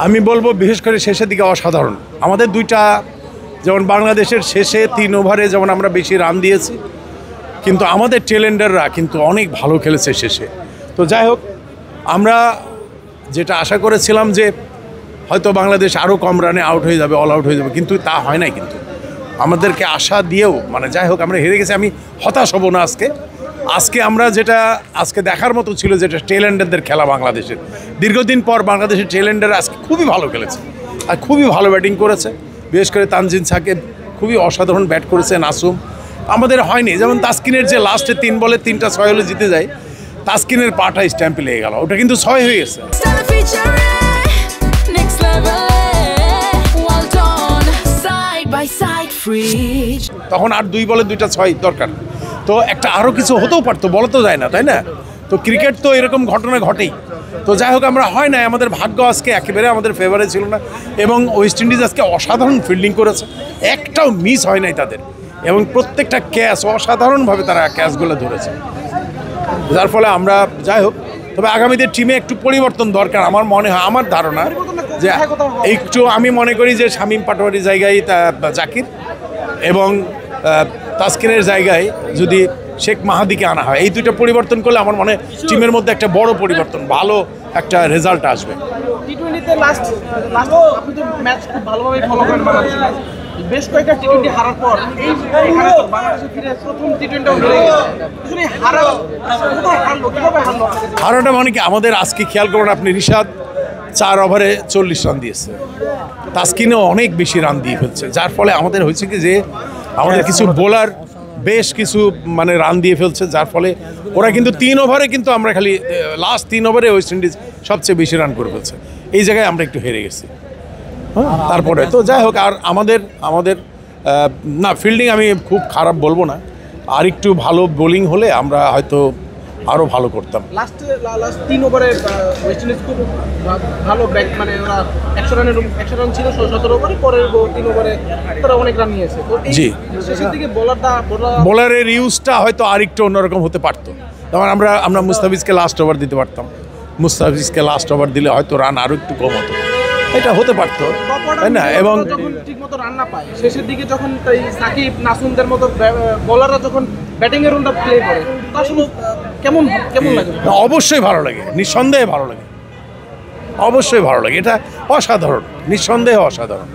আমি বলবো বিশেষ করে শেষের দিকে অসাধারণ। আমাদের দুইটা যেমন বাংলাদেশের শেষে 3 ওভারে যেমন আমরা বেশি রান দিয়েছি, কিন্তু আমাদের টেলেন্ডাররা কিন্তু অনেক ভালো খেলেছে শেষে। তো যাই হোক, আমরা যেটা আশা করেছিলাম যে হয়তো বাংলাদেশ আরও কম রানে আউট হয়ে যাবে, অল আউট হয়ে যাবে, কিন্তু তা হয় নাই। কিন্তু আমাদেরকে আশা দিয়েও যাই হোক আমরা হেরে গেছি। আমি হতাশ হব না আজকে আমরা যেটা আজকে দেখার মতো ছিল, যেটা টেলেন্ডারদের খেলা বাংলাদেশের, দীর্ঘদিন পর বাংলাদেশের টেলেন্ডার আজকে খুবই ভালো খেলেছে আর খুবই ভালো ব্যাটিং করেছে। বিশেষ করে তানজিন সাকিব খুবই অসাধারণ ব্যাট করেছে। নাসুম আমাদের হয়নি, যেমন তাসকিনের যে লাস্টে 3 বলে 3টা 6 হলে জিতে যায়, তাসকিনের পাটা স্ট্যাম্পে লেগে গেল, ওটা কিন্তু 6 হয়ে গেছে। তখন আর 2 বলে 2টা 6 দরকার, তো একটা আরও কিছু হতেও পারতো, বলা তো যায় না, তাই না? তো ক্রিকেট তো এরকম ঘটনা ঘটেই। তো যাই হোক, আমরা হয় না, আমাদের ভাগ্য আজকে একেবারে আমাদের ফেভারে ছিল না। এবং ওয়েস্ট ইন্ডিজ আজকে অসাধারণ ফিল্ডিং করেছে, একটাও মিস হয় নাই তাদের, এবং প্রত্যেকটা ক্যাচ অসাধারণভাবে তারা ক্যাচগুলো ধরেছে, যার ফলে আমরা যাই হোক। তবে আগামীতে টিমে একটু পরিবর্তন দরকার আমার মনে হয়, আমার ধারণা যে একটু আমি মনে করি যে শামীম পাটোয়ারির জায়গায় জাকির এবং তাসকিনের জায়গায় যদি শেখ মাহাদিকে আনা হয়, এই দুইটা পরিবর্তন করলে আমার মনে হয় টিমের মধ্যে একটা বড় পরিবর্তন, ভালো একটা রেজাল্ট আসবে। টি-20তে লাস্ট আপনি তো ম্যাচ খুব ভালোভাবে ফলো করেন বাংলাদেশের, বেশ কয়েকটা টি-20 হারার পর এই বাংলাদেশে ফিরে প্রথম টি-20ও হেরে গেছে। আসলে হারাটা মানে কি, আমাদের আজকে খেয়াল করুন আপনি, রিশাদ 4 ওভারে 40 রান দিয়েছে, তাসকিনও অনেক বেশি রান দিয়ে ফেলছে, যার ফলে আমাদের হয়েছে কি যে আমাদের কিছু বোলার বেশ কিছু রান দিয়ে ফেলছে, যার ফলে ওরা কিন্তু 3 ওভারে কিন্তু আমরা খালি লাস্ট 3 ওভারে ওয়েস্ট ইন্ডিজ সবচেয়ে বেশি রান করে ফেলছে, এই জায়গায় আমরা একটু হেরে গেছি। তারপরে তো যাই হোক, আর আমাদের না ফিল্ডিং আমি খুব খারাপ বলবো না, আর একটু ভালো বোলিং হলে আমরা হয়তো আরও ভালো করতাম। লাস্ট 3 ওভারে ওয়েস্ট ইন্ডিজ খুব ভালো ব্যাট, ওরা 100 রান ছিল 17 ওভারে, পরের 3 ওভারে তারা অনেক রান নিয়েছে। জি, শেষের দিকে বোলারের ইউজটা হয়তো আরেকটু অন্যরকম হতে পারতো, যেমন আমরা মুস্তাফিজকে লাস্ট ওভার দিতে পারতাম, মুস্তাফিজকে লাস্ট ওভার দিলে হয়তো রান আরও একটু কম হতো, এটা হতে পারতো, তাই না? এবং যখন ঠিকমতো রান না পায় শেষের দিকে, যখন সাকিব নাসুমদের মতো বোলাররা যখন ব্যাটিং এর রুলটা প্লে করে, আসলে কেমন লাগে? অবশ্যই ভালো লাগে, নিঃসন্দেহে ভালো লাগে, অবশ্যই ভালো লাগে, এটা অসাধারণ, নিঃসন্দেহে অসাধারণ।